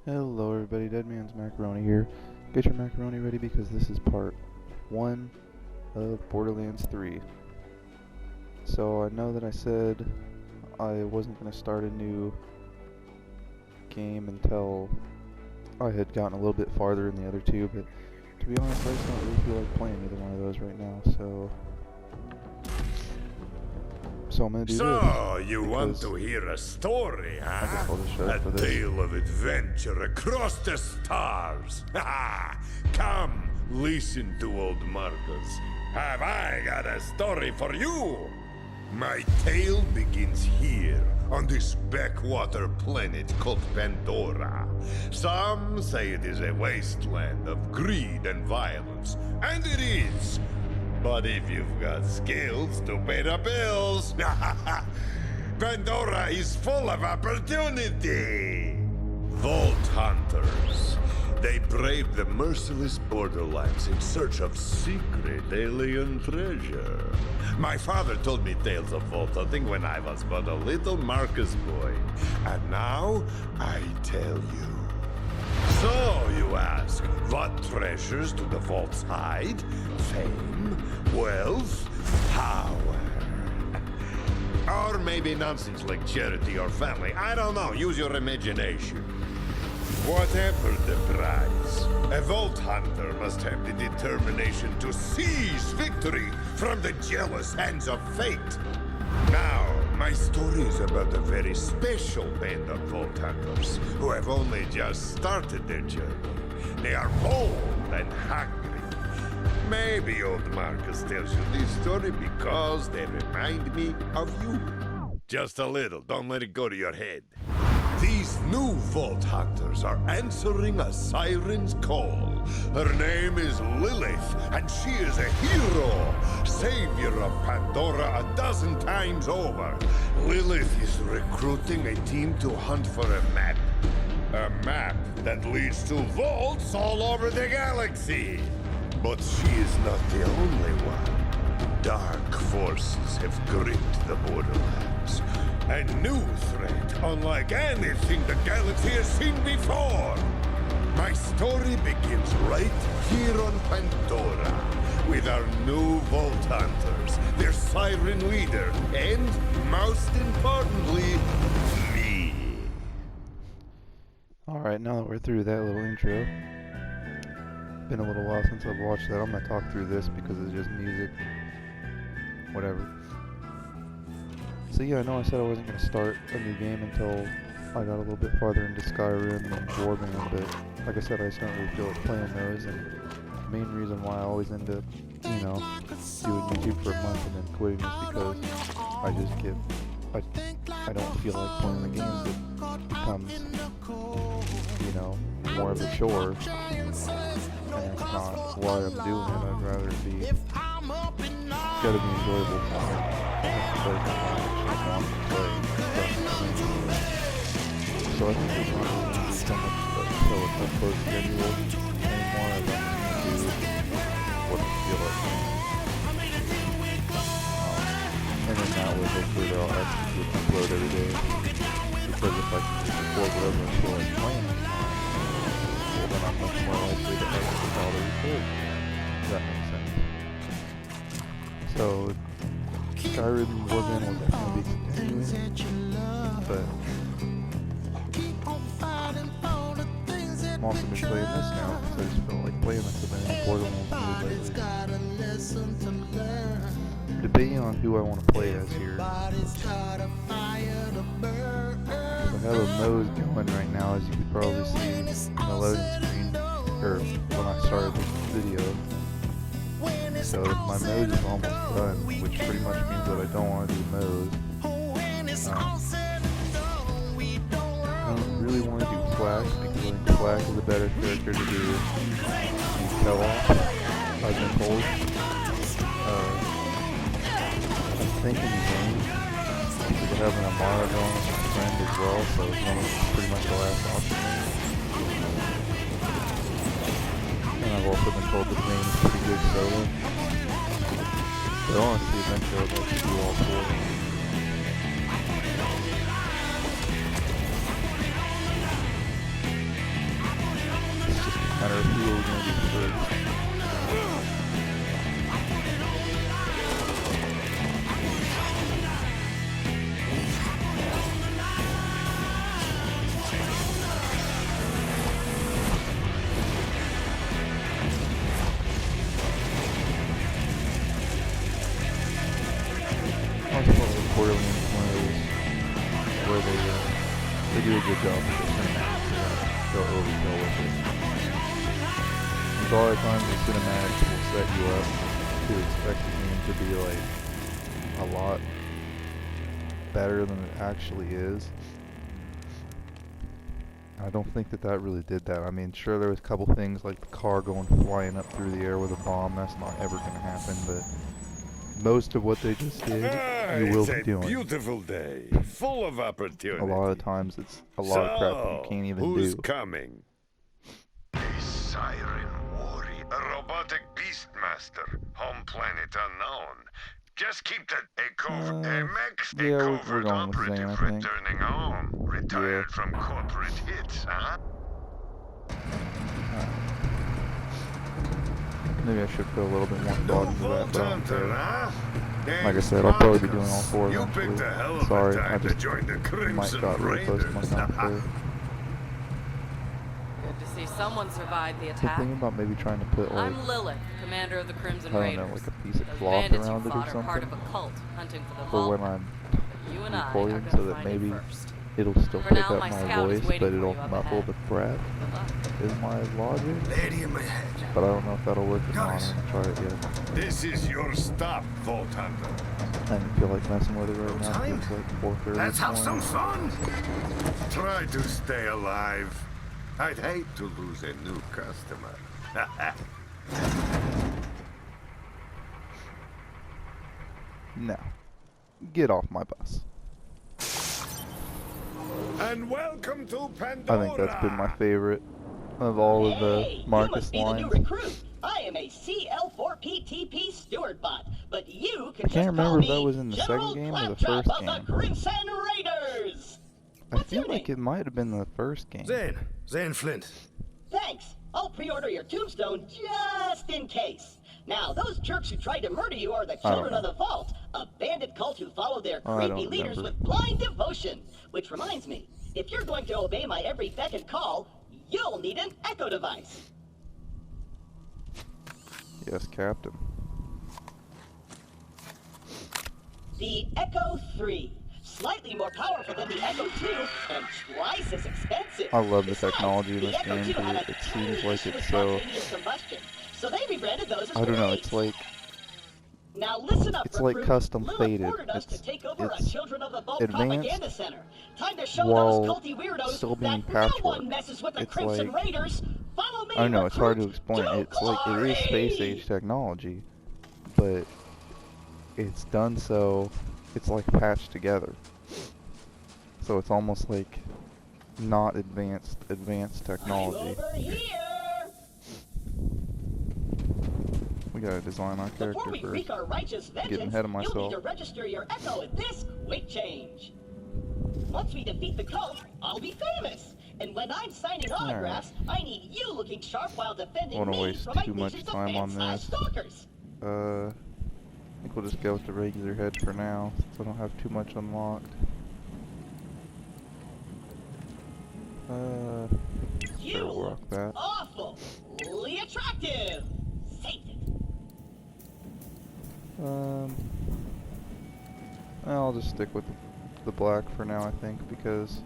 Hello everybody, Deadman's Macaroni here. Get your macaroni ready because this is part 1 of Borderlands 3. So I know that I said I wasn't going to start a new game until I had gotten a little bit farther in the other two, but to be honest I just don't really feel like playing either one of those right now, so I'm going to do this. So, you want to hear a story, huh? I guess I'll just shut A up for this. tale of adventure across the stars. Come, listen to old Marcus. Have I got a story for you? My tale begins here, on this backwater planet called Pandora. Some say it is a wasteland of greed and violence, and it is. But if you've got skills to pay the bills, Pandora is full of opportunity. Vault hunters. They brave the merciless borderlands in search of secret alien treasure. My father told me tales of vault hunting when I was but a little Marcus boy. And now, I tell you. So, you ask, what treasures do the vaults hide? Fame, wealth, power. Or maybe nonsense like charity or family. I don't know, use your imagination. Whatever the prize, a vault hunter must have the determination to seize victory from the jealous hands of fate. Now, my story is about a very special band of vault hunters who have only just started their journey. They are bold and hungry. Maybe old Marcus tells you this story because they remind me of you. Just a little, don't let it go to your head. These new vault hunters are answering a siren's call. Her name is Lilith, and she is a hero, savior of Pandora a dozen times over. Lilith is recruiting a team to hunt for a map. A map that leads to vaults all over the galaxy. But she is not the only one. Dark forces have gripped the Borderlands. A new threat, unlike anything the galaxy has seen before. My story begins right here on Pandora, with our new Vault Hunters, their siren leader, and, most importantly, me. Alright, now that we're through that little intro, been a little while since I've watched that. I'm going to talk through this because it's just music, whatever. So yeah, I know I said I wasn't going to start a new game until I got a little bit farther into Skyrim and Borderlands, but like I said, I just don't really feel like playing those, and the main reason why I always end up, you know, doing YouTube for a month and then quitting is because I just get, I don't feel like playing the games. It becomes, you know, more of a chore, and that's not why I'm doing it. I'd rather it be, it's gotta be enjoyable for me. So I think there's not really going to be so much close schedule anymore. I think I'm going to do what I feel like doing. And then that way hopefully they'll actually upload every day. Because if I can just record whatever I feel like playing, well then I'm much more likely to actually follow the record. If that makes sense. So Skyrim wasn't going to be continuing, but I'm also been playing this now because I just felt like playing this a bit in Borderlands lately. Debating on who I want to play as here. I have a mode going right now, as you can probably see in the loading screen, or when I started this video. So my mode is almost done, which pretty much means that I don't want to do mode. I don't really want to do Flash because I think Flash is a better character to do co-op, I've been told. I'm thinking Zane, because we're having a Mara going with my friend as well, so it's pretty much the last option. And I've also been told that Zane is pretty good solo. But honestly, eventually I'd like to do all four. matter of who we're going to do first. I feel like Borderlands is one of those where they do a good job with the cinematics. They'll overkill with it. Because a lot of times the cinematics will set you up to expect the game to be like a lot better than it actually is. I don't think that really did that. I mean, sure, there was a couple things like the car going flying up through the air with a bomb. That's not ever going to happen, but most of what they just did, you will be doing. It's a beautiful day, full of opportunity. A lot of times, it's a lot of crap that you can't even who's do. Coming? A siren worry, a robotic beastmaster, home planet unknown. Just keep that Yeah, we're going with Zane, I think. Returning home, retired from corporate hits, huh? Maybe I should put a little bit more thought into that, but I don't care. Huh? Like I said, I'll probably be doing all four You eventually. picked a hell of Sorry, a I time to just join the mic Crimson got really close to my Raiders. mouth there. Good to see someone survived the The attack. thing about maybe trying to put like, I'm Lilith, commander of the Crimson I don't Raiders. know, like a piece of Those cloth bandits around you it or fought are part of something a cult hunting for the for vault. when I'm You and I are recording, gonna so that find maybe it first. it'll still For pick now, up my my scout is voice, waiting but for it'll you up muffle ahead. the breath, Good luck. is my logic. Lady in my head. But I don't know if that'll work or not. I Guys. haven't tried it yet. This is your stop, Vault Hunter. I don't feel like messing with it right now. time? It's like 4:30. Let's have this some morning. fun. Try to stay alive. I'd hate to lose a new customer. No. Get off my bus. And welcome to Pandora. I think that's been my favorite of all of the Hey, Marcus you must be the new lines. recruit. I am a CL4PTP steward bot, but you can I can't just remember call if that me was in the General second game or the Claptrap first of game. the Crimson Raiders. I What's feel your like name? it might have been the first game. Zane Flint. Thanks. I'll pre-order your tombstone just in case. Now, those jerks who tried to murder you are the I don't Children of the Vault, a bandit cult who follow their I creepy don't leaders remember. with blind devotion. Which reminds me, if you're going to obey my every beck and call, you'll need an echo device. Yes, Captain. The Echo 3. Slightly more powerful than the Echo 2 and twice as expensive. I love the Besides, technology in the this Echo game 2 because had a it seems tiny like issue it's with so... spontaneous combustion, so they rebranded those as I don't know, grenades. it's like... Now listen up, It's like recruit. custom Lilith faded. ordered us to take over a It's Children of the Vault advanced propaganda center. Time to show while those culty weirdos still being that no patchwork. one messes with the It's Crimson like- Raiders. Follow me, I don't know, it's hard to recruit, explain. to It's like, it is space glory! age technology, but it's done so, it's like patched together. So it's almost like not advanced technology. Over here. We gotta design our Before character we first. wreak our righteous vengeance, Getting ahead of you'll myself. need to register your Echo with this quick change. Once we defeat the cult, I'll be famous. And when I'm signing autographs, I need you looking sharp while defending Wanna me waste from my too much legions of time on fan-sized this. stalkers. I think we'll just go with the regular head for now, since I don't have too much unlocked. You Sure, we'll look rock that. awfully attractive. Saved it. I'll just stick with the black for now, I think, because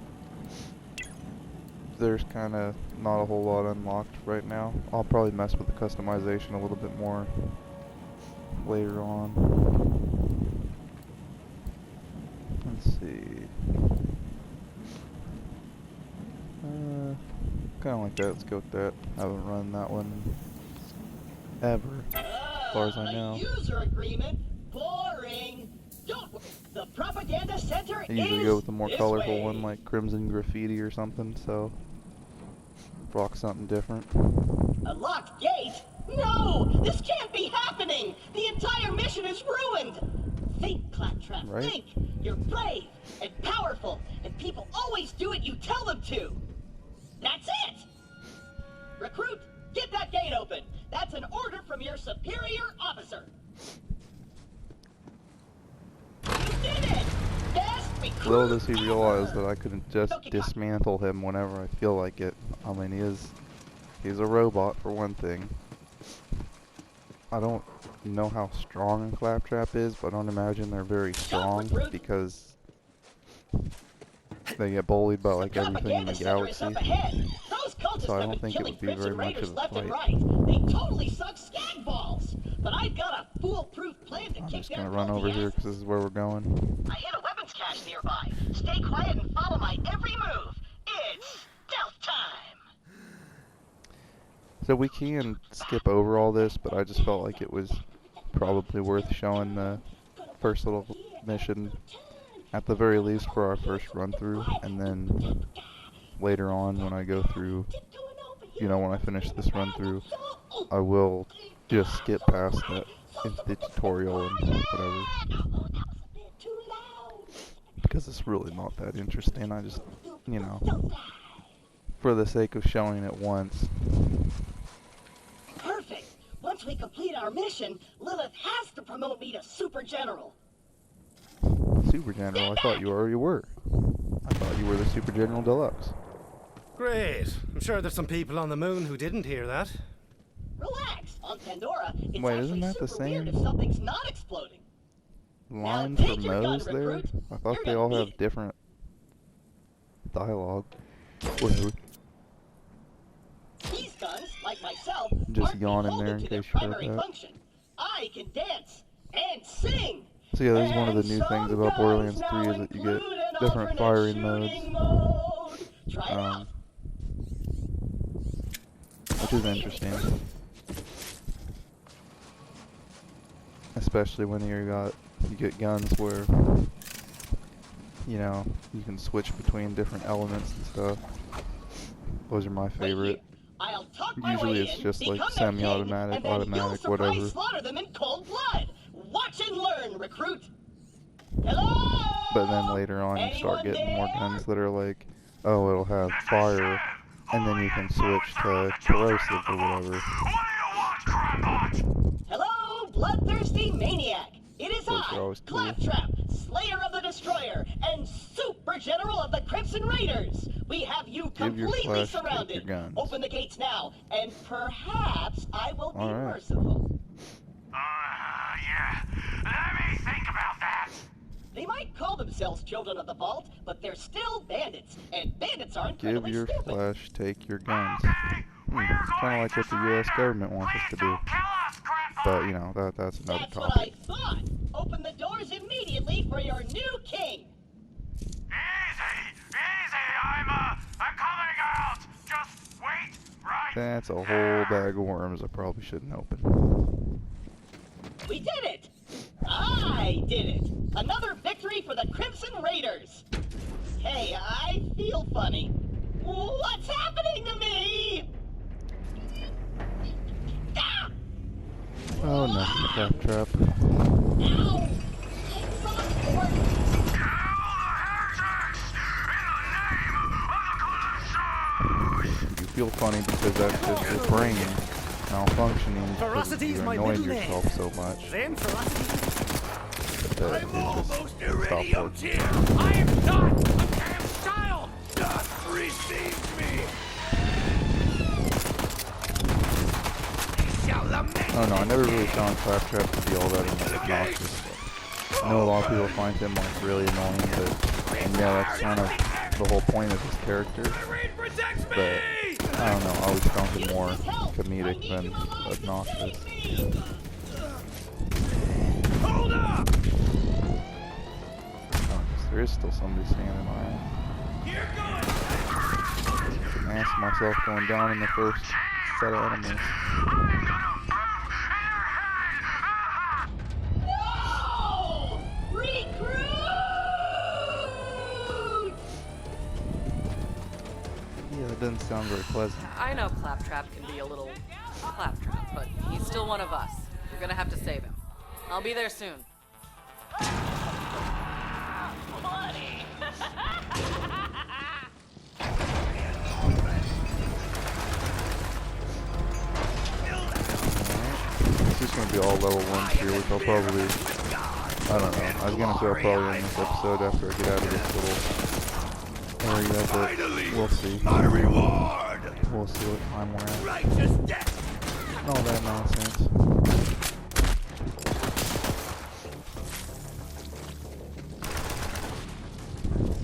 there's kind of not a whole lot unlocked right now. I'll probably mess with the customization a little bit more later on. Let's see. Kind of like that. Let's go with that. I haven't run that one ever, as far as I know. A user agreement? Boring. Don't. The propaganda center I usually is go with the more this colorful way. one, like Crimson Graffiti or something, so rock something different. A locked gate? No! This can't be happening! The entire mission is ruined! Think, Claptrap, Right? think! You're brave and powerful, and people always do what you tell them to! That's it! Recruit, superior officer. You did it! Best recruit Little does he realize ever! that I couldn't just Don't get caught. dismantle him whenever I feel like it. I mean, he's a robot for one thing. I don't know how strong a Claptrap is, but I don't imagine they're very strong because they get bullied by like everything in the galaxy. So I don't think it would be very much of a fight. Right. They totally suck skag balls. But I've got a foolproof plan to I'm kick just their gonna run over here because this is where we're going. I hit a weapons cache nearby. Stay quiet and follow my every move. It's stealth time. So we can skip over all this, but I just felt like it was probably worth showing the first little mission at the very least for our first run through, and then later on when I go through, you know, when I finish this run through, I will just skip past that into the tutorial and whatever, because it's really not that interesting. I just, you know, for the sake of showing it once. Perfect. Once we complete our mission, Lilith has to promote me to Super General. Super General? I thought you already were. I thought you were the Super General Deluxe. Great. I'm sure there's some people on the moon who didn't hear that. Relax. On Pandora, it's Wait, actually isn't that the super weird same if something's not exploding. line Now for take your gun, Moe's there? recruit. I thought You're they gonna all need have it. different dialogue. Whatever. These guns, like myself, Just aren't yawn in beholden there in to their case you heard primary that. function. I can dance and sing. So yeah, this is one of the And new things some about Borderlands guns 3 is now that you get include an different alternate firing modes, shooting mode. Try it out. which is interesting. Especially when you get guns where, you know, you can switch between different elements and stuff. Those are my Wait favorite. here. I'll talk my Usually way it's in, just like become their king, semi-automatic, and then automatic, you'll surprise whatever. slaughter them in cold blood. Watch and learn, recruit. Hello? But then later on you start Anyone getting more there? guns that are like, oh, it'll have fire, and then you can switch to corrosive or whatever. Hello, bloodthirsty maniac. It is Those are I, always cool. Claptrap, Slayer of the Destroyer, and Super General of the Crimson Raiders. We have you Give your completely flesh, take surrounded. your guns. Open the gates now, and perhaps I will be All right. merciful. Yeah. Let me think about that. They might call themselves Children of the Vault, but they're still bandits, and bandits are Give incredibly your stupid. flesh, take your guns. Okay. It's kind of like what the U.S. government wants us to do. Kill us, Grandpa. But, you know, that's another That's what I topic. thought. Open the doors immediately for your new king. Easy. I'm coming out. Just wait right. That's a whole bag of worms I probably shouldn't open. We did it! I did it! Another victory for the Crimson Raiders! Hey, I feel funny. What's happening to me? Ah! Oh, no, Claptrap. Ow! It's on board. You feel funny because that's just your brain malfunctioning because Ferocity you is my annoyed middle yourself name. so much Then ferocity. that I'm it almost just already stopped out working. here. I am not a damn child. Just receive me. Shall lament. Oh no, I never really found Claptrap to be all that obnoxious. I know a lot of people find him like really annoying, but and yeah, that's kind of the whole point of his character. Reed protects me. But I don't know, I always found him more comedic than obnoxious. Hold up. Oh, 'cause there is still somebody standing around. Here goes. Can ask myself going down in the first set of enemies. No! Recruit! Yeah, that doesn't sound very pleasant. I know Claptrap can be a little Claptrap, but he's still one of us. We're gonna have to save him. I'll be there soon. Funny. be all level 1s here, which I'll probably, I don't know. I was gonna say I'll probably end this episode after I get out of this little area, but we'll see. My reward! We'll see what time we're at. Righteous death! And all that nonsense.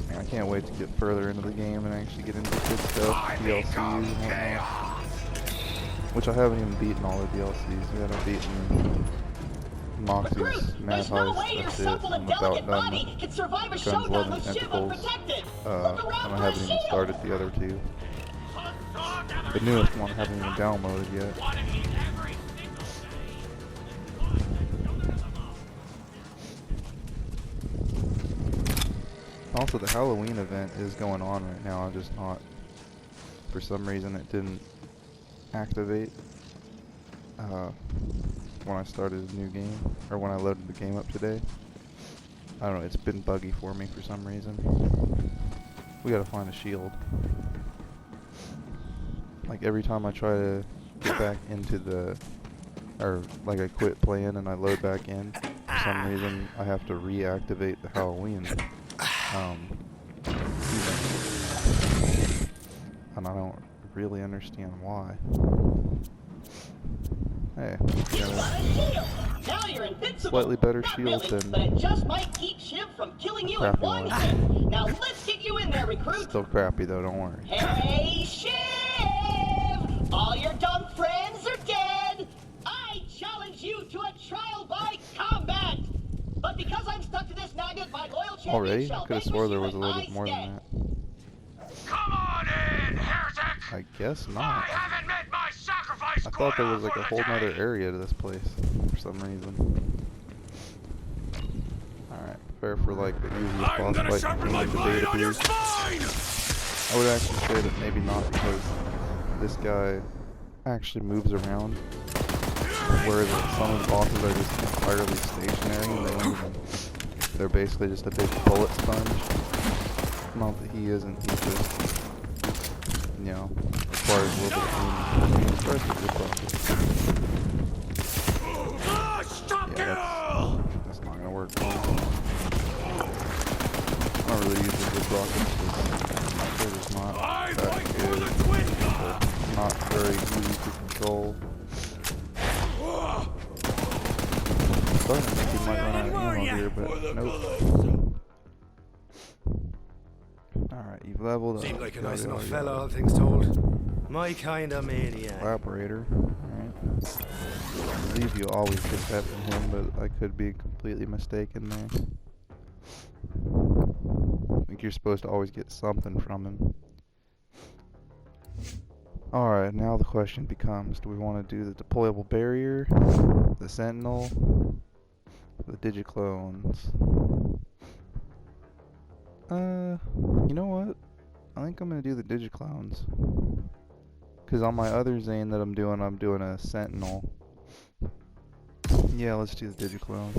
Man, I can't wait to get further into the game and actually get into good stuff, DLCs and whatnot. Which I haven't even beaten all the DLCs yet. I've beaten Moxie's Mad There's no way Heist, your that's it. supple I'm and about delicate done body can survive a Guns, showdown Love, and with Shiv Tentacles. unprotected. And I haven't even started the other two. The newest one I haven't even downloaded yet. Also, the Halloween event is going on right now. I'm just not, for some reason, it didn't activate when I started a new game, or when I loaded the game up today. I don't know, it's been buggy for me for some reason. We gotta find a shield. Like every time I try to get back into the, or like I quit playing and I load back in, for some reason I have to reactivate the Halloween event. And I don't really understand why. Hey, Now you're invincible. slightly better Not shield really, than but it just might keep Shiv from killing you in crappy one one. hit. Now let's get you in there, recruit. Still crappy though, don't worry. Hey, Shiv! All your dumb friends are dead. I challenge you to a trial by combat. But because I'm stuck to this magnet, my loyal champion Already? I shall could have vanquish swore there you was a in little my bit more stead. than that. Come on in, heretic! I guess I not. haven't met my sacrifice I thought there was quota like a for whole the nother day. area to this place for some reason. Alright, prepare for like the easiest I'm boss gonna fight sharpen in my the blade beta on your boost. spine! I would actually say that maybe not, because this guy actually moves around, whereas some of the bosses are just entirely stationary and they don't even, they're basically just a big bullet sponge. Not that he isn't, he's just, you know, requires a little bit of aiming. Tries to just Stop yeah, kill! that's not gonna work. I'm not really using good rockets because they're just not I'd that like for good. the twin They're not very easy to control. Starting to think we might run out of ammo here, but nope. Alright, you've leveled up. Seemed like a nice Yada, enough yada, fella, yada. all things told. My kind of maniac. Collaborator. Alright. I believe you always get that from him, but I could be completely mistaken there. I think you're supposed to always get something from him. Alright, now the question becomes, do we want to do the deployable barrier, the sentinel, the digiclones? You know what? I think I'm going to do the digiclones. Because on my other zane that I'm doing a sentinel. Yeah, let's do the digiclones.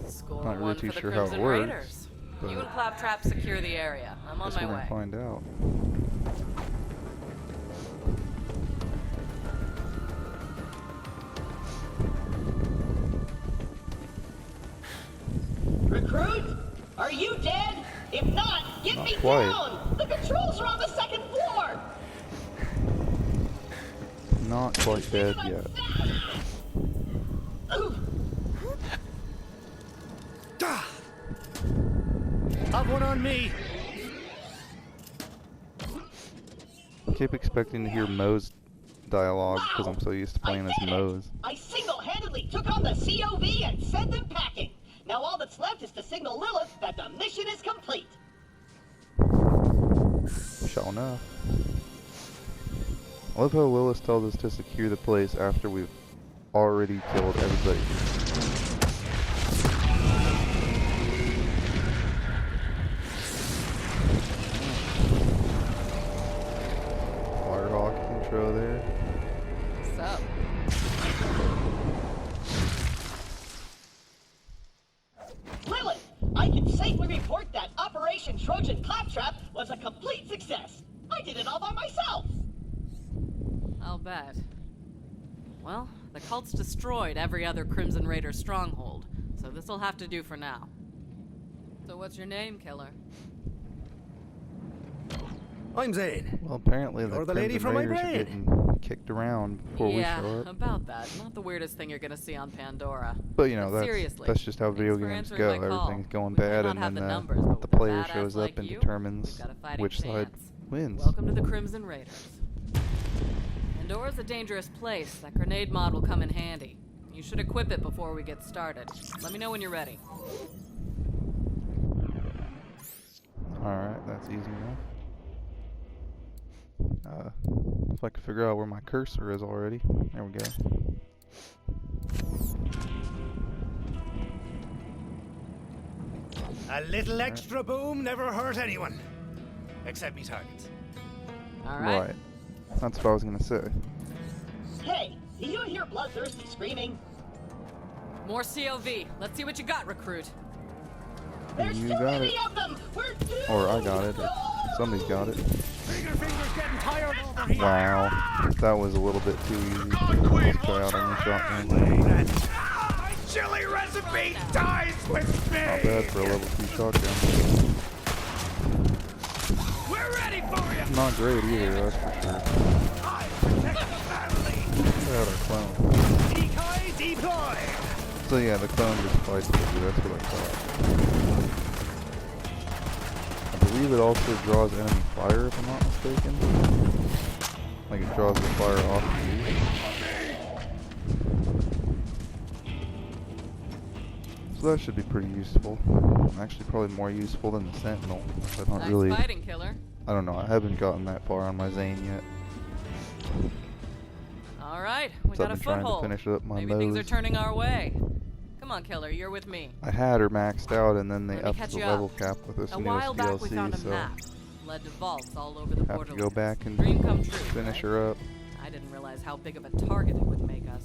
Score Not really one too for the sure how it Crimson works, Raiders. but You and Claptrap secure the area. I'm on guess my we're way. gonna find out. Recruit, are you dead? If not, get Not me quite. down. The controls are on the second floor. Not quite dead yet. Have one on me. I keep expecting to hear Moe's dialogue because I'm so used to playing as I did it. Moe's. I single-handedly took on the COV and sent them packing. Now all that's left is to signal Lilith that the mission is complete. Sure enough. I love how Willis tells us to secure the place after we've already killed everybody. Firehawk intro there. What's up? Lilith, I can safely report that Operation Trojan Claptrap was a complete success. I did it all by myself. I'll bet. Well, The cult's destroyed every other Crimson Raider stronghold, so this'll have to do for now. So what's your name, killer? I'm Zane. Well, apparently You're the the lady Crimson from my Raiders are brain. getting kicked around before we Yeah, show up. about that. Not the weirdest thing you're gonna see on Pandora. But you know, seriously, that's just how video thanks for games answering go. my call. Everything's going We might bad, not and have then the numbers, but the with a player badass shows like up and you, determines we've got a fighting which side chance. wins. Welcome to the Crimson Raiders. Pandora's a dangerous place. That grenade mod will come in handy. You should equip it before we get started. Let me know when you're ready. Alright, that's easy enough. If I could figure out where my cursor is already. There we go. A little extra boom never hurt anyone. Except me targets. All right. Right. That's what I was gonna say. Hey, do you hear bloodthirsty screaming? More COV. Let's see what you got, recruit. There's You too got many it. of them! We're doomed! Or I got it. Or somebody's got it. Finger's getting tired over here. Wow. That was a little bit too easy. Let's try out on the shotgun. My chili recipe dies with me. Not bad for a level 2 shotgun. We're ready for you. Not great either, that's for sure. I protect the family. Try out our clone. Decoy deployed. So yeah, the clone just fights with you, that's what I thought. I believe it also draws enemy fire, if I'm not mistaken. Like it draws the fire off of you. So that should be pretty useful. Actually probably more useful than the Sentinel. I don't Nice really... fighting, killer. I don't know, I haven't gotten that far on my Zane yet. All right, we So got a I've been trying to foothold. finish up my Maybe things are nose. turning our way. Come on, killer, you're with me. I had her maxed out and then they Let me upped catch the you level up. cap with this A newest while back, we found a DLC, so map. Led to vaults all over the have to Borderlands. go back and Dream come true, finish right? her up. I didn't realize how big of a target it would make us.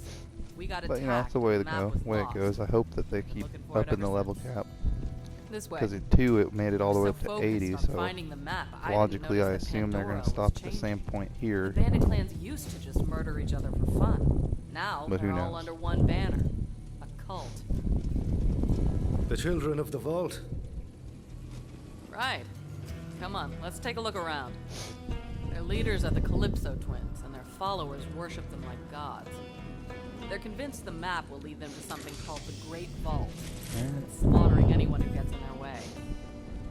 We got But attacked. you know, that's the way and to map go. was Way it lost. goes. I hope that they keep looking for it upping the ever level since. cap. This way. Because in 2 it made it all the way We're up so to 80, focused on so finding the map, I didn't logically I notice that assume they're going Pandora to stop was at the same changing. point here. The bandit clans used to just murder each other for fun. Now But who they're all knows? under one banner. A cult. The children of the vault. Right. Come on, let's take a look around. Their leaders are the Calypso twins, and their followers worship them like gods. They're convinced the map will lead them to something called the Great Vault, and slaughtering anyone who gets in their way.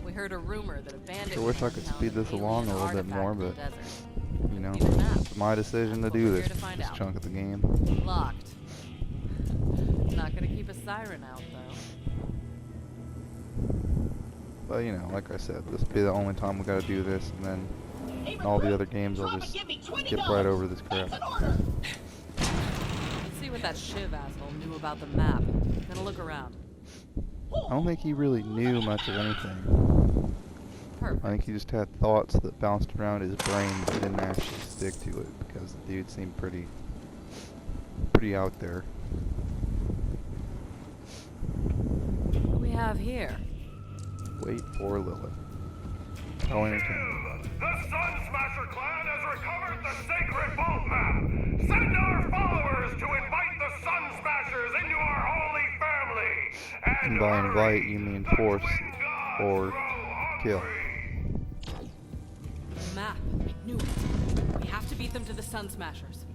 We heard a rumor that a bandit. Sure wish I clan could found speed an this along a alien little bit artifact more, in the but desert. you know, Need a map. it's my decision to That's what do we're this here to find this out. chunk of the game. Locked. Not gonna keep a siren out though. But you know, like I said, this will be the only time we got to do this, and then Hey, in all the recruit, other games I'll drop and just give me $20. skip right over this crap. That's an order. Let's see what that Shiv asshole knew about the map. Gonna look around. I don't think he really knew much of anything. Perfect. I think he just had thoughts that bounced around his brain, but didn't actually stick to it because the dude seemed pretty out there. What do we have here? Wait for Lilith. How entertaining. The Sun Smasher clan has recovered the sacred vault map. Send our followers to invite the Sun Smashers into our holy family. And by invite, you mean force or kill. The map. I knew it. We have to beat them to the Sun Smashers.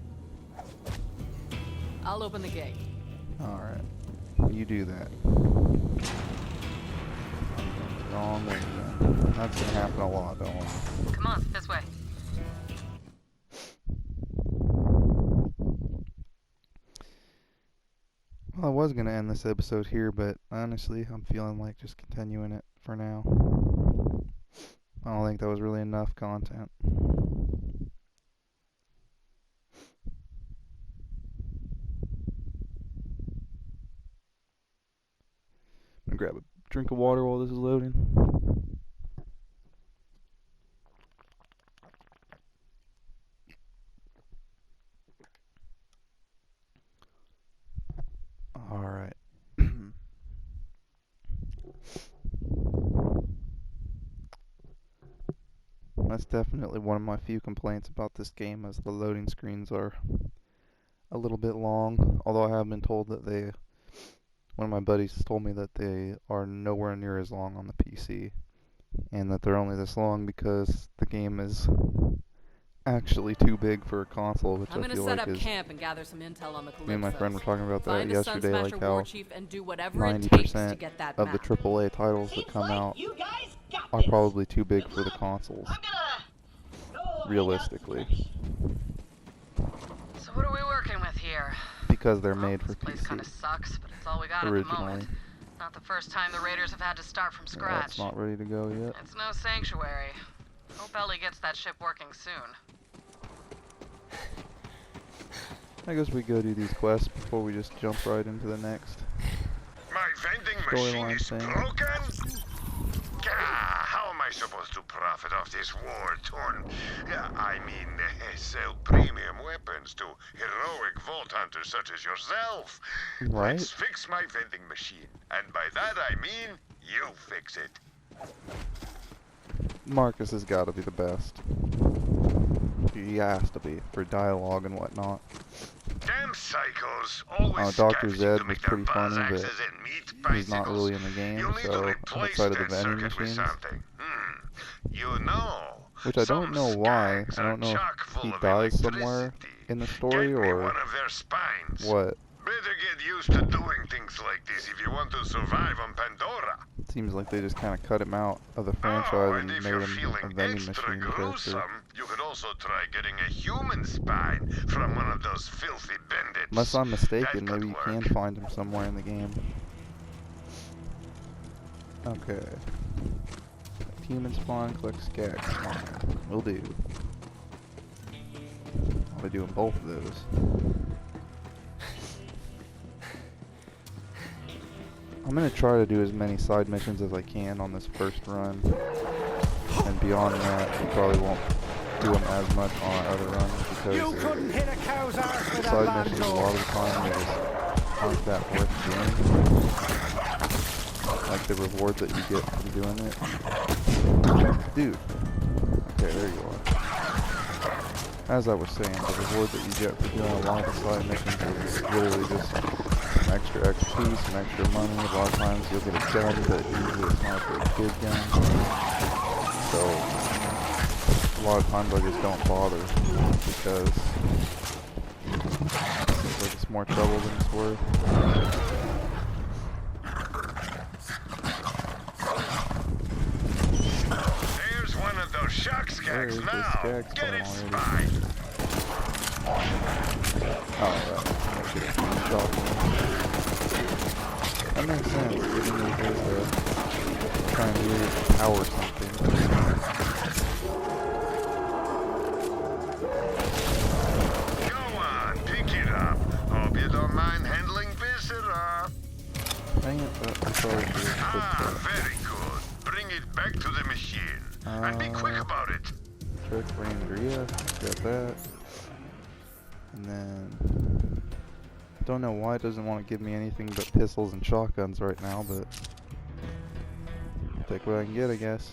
I'll open the gate. Alright. You do that. Wrong way then. That's gonna happen a lot, don't worry. Come on, this way. Well, I was gonna end this episode here, but honestly, I'm feeling like just continuing it for now. I don't think that was really enough content. I'm gonna grab a drink of water while this is loading. Alright. That's definitely one of my few complaints about this game, as the loading screens are a little bit long, although I have been told that one of my buddies told me that they are nowhere near as long on the PC, and that they're only this long because the game is actually too big for a console, which I'm I gonna feel set like up is. camp and gather some intel on the Calypsos. Me and my friend were talking about that Find a yesterday, Sunsmasher like how war chief and do whatever it takes to 90% get that of the map. AAA titles that Seems come like out you guys got are this. probably too big Good for the luck. consoles, I'm gonna go hang out realistically, So what are we working with here? because they're Well, made for this place PC kind of sucks, but it's all we got at the originally. moment. Not the first time the Raiders have had to start from Yeah, scratch. it's not ready to go yet. It's no sanctuary. Hope Ellie gets that ship working soon. I guess we go do these quests before we just jump right into the next. My vending machine Storyline is thing. broken? Gah, how am I supposed to profit off this war-torn... I mean, sell premium weapons to heroic vault hunters such as yourself? Right? Let's fix my vending machine. And by that I mean, you fix it. Marcus has got to be the best. He has to be, for dialogue and whatnot. Damn psychos always Dr. scavenging Zed to was make their pretty funny, buzz but axes and meat he's not bicycles. really in the game, You'll need to so replace outside of the that vending circuit with machines. something. You know, Which I don't some know why. skags I don't are know chock if full he of dies somewhere electricity. in the story Get me or one of their spines. what. Better get used to doing things like this if you want to survive on Pandora. It seems like they just kind of cut him out of the Oh, franchise and and if made you're him feeling a vending extra machine character. gruesome, you could also try getting a human spine from one of those filthy bandits. Unless I'm mistaken, That could maybe you work. can find him somewhere in the game. Okay. Human spawn, collect skag spawn. Will do. I'll be doing both of those. I'm gonna try to do as many side missions as I can on this first run. And beyond that, we probably won't do them as much on our other runs You because couldn't hit a cow's arse with that side missions a lot of the time they just aren't that worth doing. Like the reward that you get from doing it. Dude. Okay, there you are. As I was saying, the reward that you get for doing a lot of the side missions is literally just some extra XP, some extra money. A lot of times you'll get a gun, but usually it's not a very good gun. So, a lot of times I just don't bother because it seems like it's more trouble than it's worth. There's one of those shock There's skags the now. skag Get spawn it already. spine. Oh, right. That makes sense, given that he's trying to use power something. Go on, pick it up. Hope you don't mind handling visitor. Dang it, I'm sorry for this Very good. Bring it back to the machine. And be quick about it. Trick Ranger, yeah, got that. And then, don't know why it doesn't want to give me anything but pistols and shotguns right now, but take what I can get, I guess.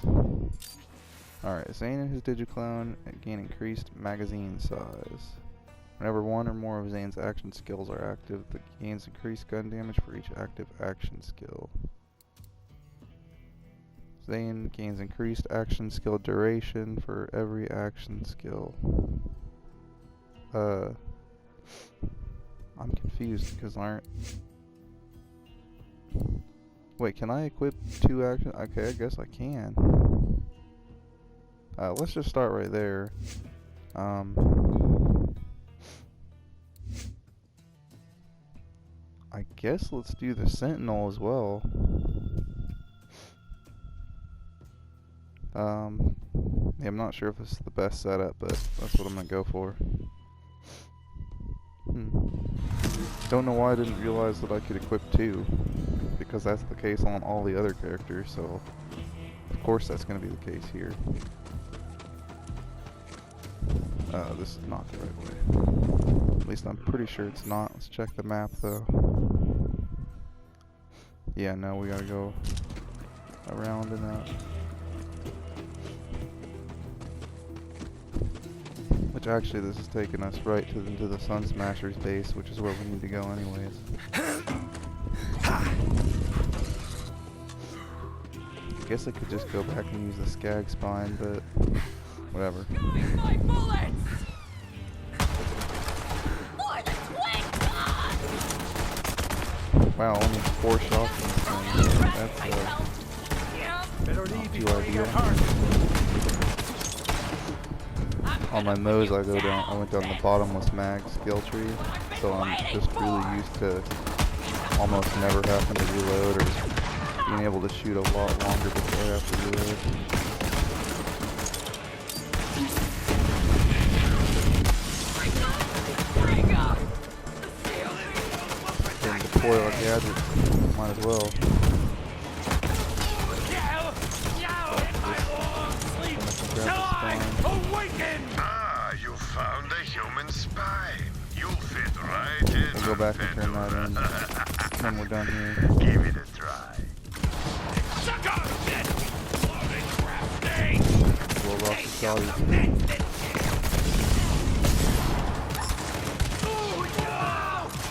Alright, Zane and his Digiclone gain increased magazine size. Whenever one or more of Zane's action skills are active, the gains increased gun damage for each active action skill. Zane gains increased action skill duration for every action skill. I'm confused because aren't... Wait, can I equip 2 action? Okay, I guess I can. Let's just start right there. I guess let's do the Sentinel as well. Yeah, I'm not sure if this is the best setup, but that's what I'm gonna go for. Don't know why I didn't realize that I could equip 2, because that's the case on all the other characters, so of course that's gonna be the case here. This is not the right way. At least I'm pretty sure it's not. Let's check the map though. Yeah, no, we gotta go around and out. Which actually, this is taking us right into the Sun Smashers base, which is where we need to go anyways. I guess I could just go back and use the Skag Spine, but whatever. My bullets! For the twin god! Wow, only 4 shots in this thing. That's Better not leave too before you ideal. get hurt. On my Mo's, I went down the bottomless mag skill tree, so I'm just really used to almost never having to reload or being able to shoot a lot longer before I have to reload. Can deploy our gadgets, might as well. Ah, you found a human spine. You'll fit right in. We'll go back and turn that in when we're done here. Give it a try. Blow off the Saudis.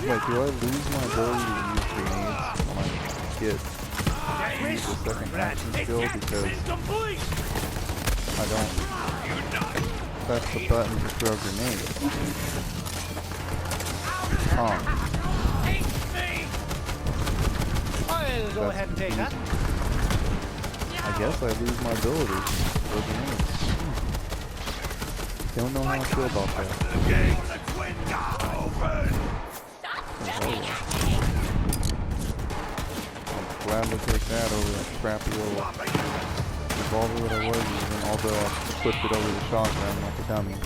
Wait, do I lose my ability to use grenades when I get use the second action skill? Because I don't press the button to throw grenades. I'll go ahead and take that. I guess I lose my ability to throw grenades. Don't know how I feel about that. I'll gladly take that over that crappy old revolver that I was using, although I flipped it over the shotgun like a dummy.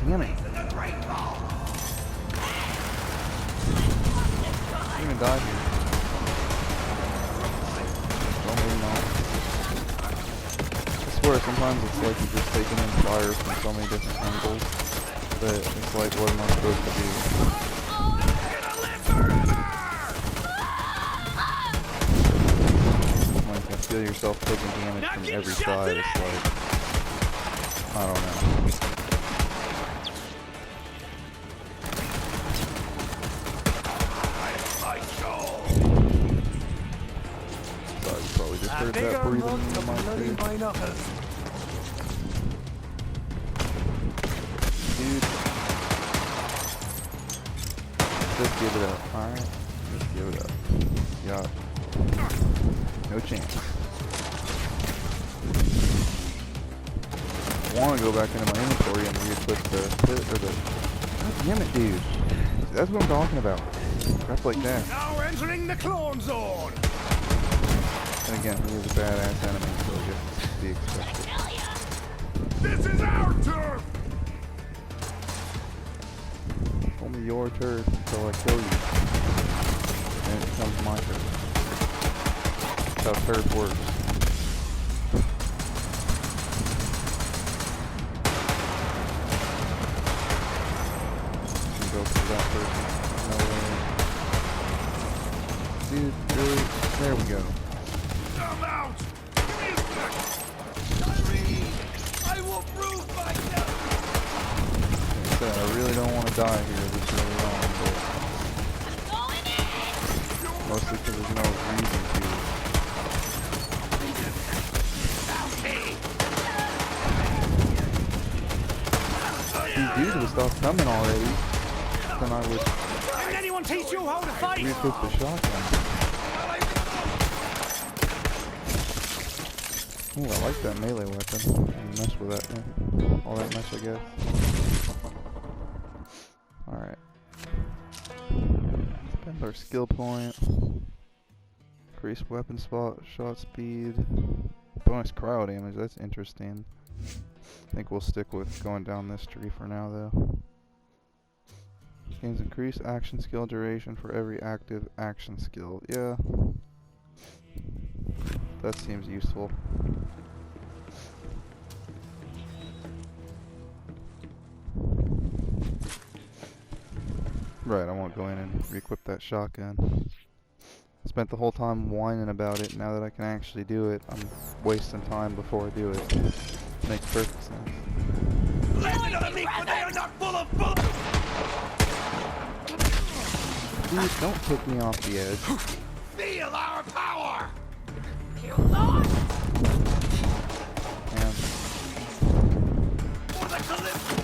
Damn it. I'm gonna die here. Well, maybe not. I swear, sometimes it's like you're just taking in fire from so many different angles that it's like, what am I supposed to do? Like, you feel yourself taking damage from every side. It's like, I don't know. Sorry, you probably just heard that breathing into my face. Dude. Just give it up, alright? Just give it up. Yeah. No chance. I want to go back into my inventory and re-equip the pit or the... God damn it, dude. That's what I'm talking about. Crap like that. Now we're entering the clone zone. And again, he is a badass enemy, so I guess it's to be expected. This is our turf! Only your turf until I kill you. And it becomes my turf. That's how turf works. Should go for that person. No way. Dude, really? There we go. I'm out! I will prove myself! Like I said, I really don't want to die here this early on, but mostly because there's no reason to. These dudes would stop coming already, then I would Did anyone teach you how to fight? re-equip the shotgun. Ooh, I like that melee weapon. And mess with that, yeah. All that mess, I guess. Alright. Spend our skill point. Increase weapon shot speed. Bonus cryo damage, that's interesting. I think we'll stick with going down this tree for now, though. Gains increased action skill duration for every active action skill. Yeah. That seems useful. Right, I won't go in and re-equip that shotgun. It's spent the whole time whining about it. Now that I can actually do it, I'm wasting time before I do it. Makes perfect sense. Listen to me, but they are not full of bull. Dude, don't put me off the edge. Feel our power. You lost! Man. For the Calypso.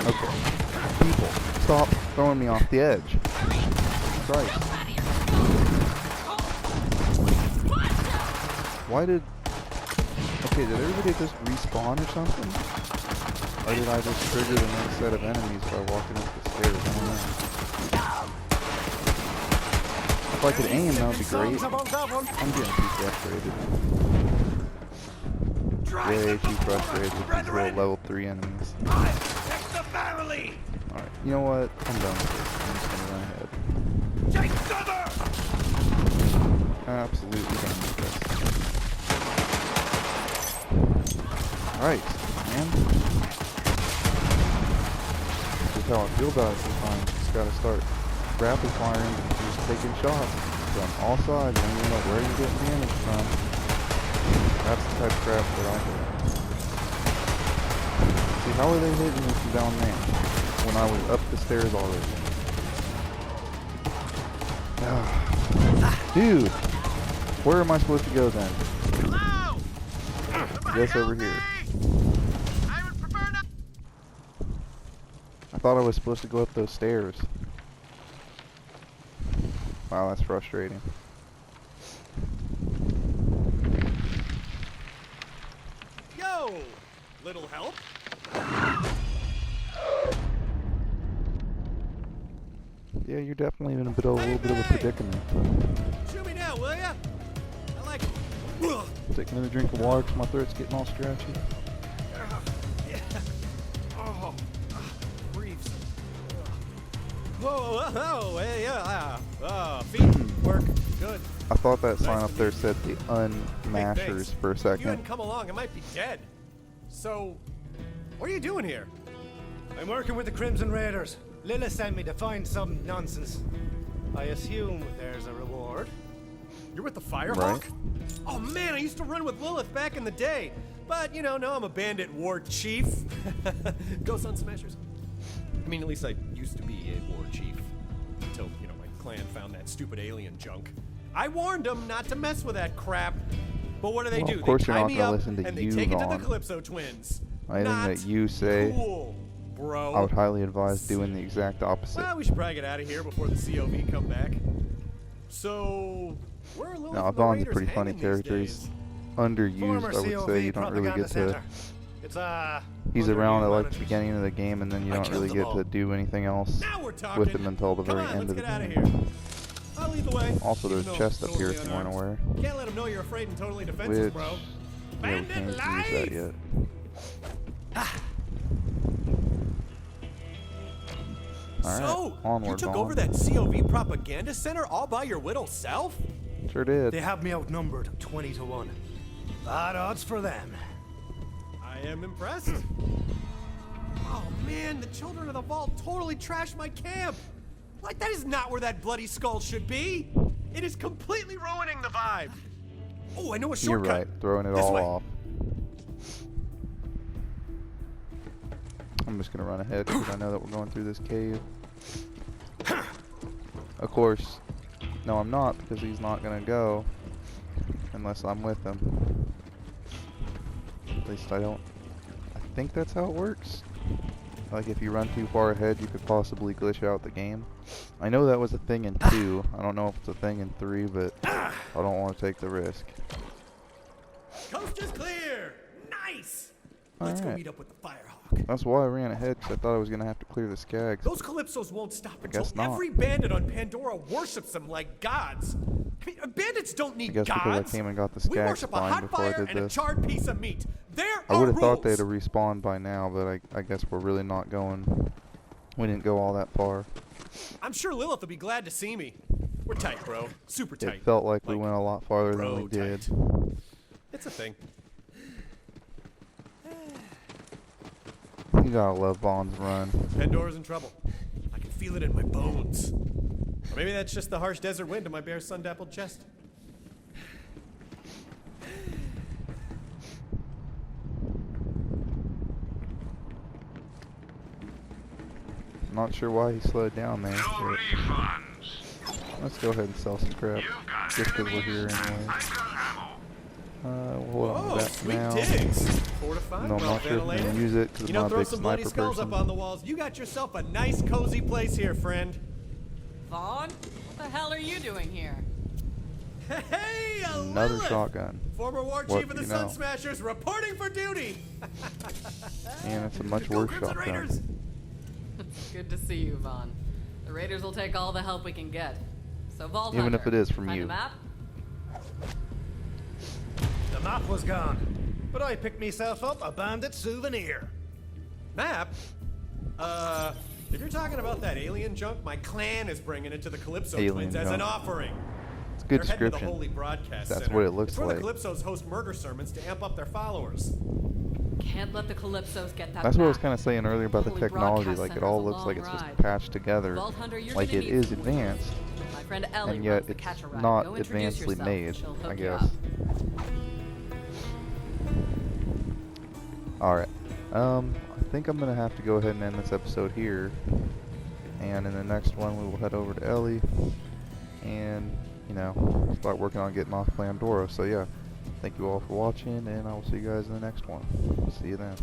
Okay. People, stop throwing me off the edge. Christ. Why did... Okay, did everybody just respawn or something? Or did I just trigger the next set of enemies by walking up the stairs? I don't know. If I could aim, that would be great. I'm getting too frustrated. Way too frustrated with these little level 3 enemies. Protect the family. Alright, you know what? I'm done with this. I'm just gonna run ahead. Take cover. Absolutely done with this. Alright, man. This is how I feel about it sometimes. Just gotta start rapid firing and just taking shots from all sides. I don't even know where you're getting damage from. That's the type of crap that I do. See, how are they hitting me from down there when I was up the stairs already? Dude, where am I supposed to go then? Hello. I guess over here. I would prefer not. I thought I was supposed to go up those stairs. Wow, that's frustrating. Yo, little help. Yeah, you're definitely in a little bit of a predicament. Shoot me now, will ya? I like it. Ugh. Take another drink of water because my throat's getting all scratchy. Yeah. Oh, briefs. Whoa, whoa, hey, yeah. Feet work good. I thought that sign Nice up to there meet said the unmashers thanks. for a If you second. hadn't come along, I might be dead. So, what are you doing here? I'm working with the Crimson Raiders. Lila sent me to find some nonsense. I assume there's a reward. You're with the Firehawk? Right. Oh man, I used to run with Lilith back in the day. But, you know, now I'm a bandit war chief. Go Sun Smashers. I mean, at least I used to be a war chief. Until, you know, my clan found that stupid alien junk. I warned them not to mess with that crap. But what do they Well, do? of course They you're tie not me gonna up listen to and they you, take it to the Vaughn. Calypso twins. Anything Not that you say, cool, bro. I would highly advise doing the exact opposite. Well, we should probably get out of here before the COV come back. So, where are Lilith Now, and the Vaughn's a Raiders pretty funny hanging character. these He's days? underused, Former I would COV say. You don't really propaganda get to... center. It's He's under around new at like the managers. beginning of the game, and then you I don't killed really them get all. to do anything else Now we're talking. with him until the Come very on, end let's of the get out of game. here. I'll lead the way. Also, there's even though chests I'm up here totally if you weren't unarmed. aware. Can't let them know you're afraid and totally defenseless, Which, bro. yeah, we Bandit can't use life! that yet. Alright, So, onward, you took Vaughn. over that COV propaganda center all by your little self? Sure did. They have me outnumbered 20 to 1. Bad odds for them. I am impressed. Oh man, the children of the vault totally trashed my camp. Like, that is not where that bloody skull should be. It is completely ruining the vibe. Oh, I know a You're shortcut. right, throwing it This all way. off. I'm just gonna run ahead because I know that we're going through this cave. Of course, no, I'm not, because he's not gonna go unless I'm with him. At least I think that's how it works. Like, if you run too far ahead, you could possibly glitch out the game. I know that was a thing in 2. I don't know if it's a thing in 3, but I don't want to take the risk. Coast is clear. Nice. Let's go Alright. meet up with the Firehawk. That's why I ran ahead, because I thought I was gonna have to clear the skags. Those Calypsos won't stop until guess not. every bandit on Pandora worships them like gods. I mean, bandits don't I need guess gods. because I came and got the We skags worship a fine hot before I fire did and a this. charred piece of meat. There I are would have thought rules. they'd have respawned by now, but I guess we're really not going. We didn't go all that far. I'm sure Lilith will be glad to see me. We're tight, bro. Super tight. It felt like we went a lot farther than we bro did. tight. It's a thing. You gotta love Vaughn's run. Pandora's in trouble. I can feel it in my bones. Or maybe that's just the harsh desert wind in my bare sun-dappled chest. Not sure why he slowed down there. No But refunds. let's go ahead and sell some crap. You've got Just because we're here enemies, and anyway. I've got ammo. We'll hold on Oh, to that for sweet now. digs. Fortified, No, I'm well not sure if I'm ventilated. gonna use it because You I'm know, not a throw big some bloody sniper skulls person. up on the walls. You got yourself a nice, cozy place here, friend. Vaughn? What the hell are you doing here? Hey, Another Lilith! shotgun. Former war What chief of do the you know? Sun Smashers reporting for duty. And it's a much Go worse Crimson shotgun. Raiders! Good to see you, Vaughn. The Raiders will take all the help we can get. So, Vault Even Hunter, if it is from find you. the map? The map was gone, but I picked myself up a bandit souvenir. Map? If you're talking about that alien junk, my clan is bringing it to the Calypso Alien twins as an junk. offering. It's a good They're heading to the description. Holy Broadcast That's Center. what it looks it's where like. the Calypsos host murder sermons to amp up their followers. Can't let the Calypsos get that That's what I was map. kind of saying earlier about the Holy technology. Broadcast Like it Center's all a looks like long it's just ride. patched together, Vault Hunter, you're like gonna it need is some advanced, My friend Ellie and yet runs the it's Catch a Ride. not Go introduce advancedly yourself. made. She'll hook I you guess. up. All right. I think I'm gonna have to go ahead and end this episode here. And in the next one, we will head over to Ellie, and start working on getting off Pandora. So yeah, thank you all for watching, and I will see you guys in the next one. See you then.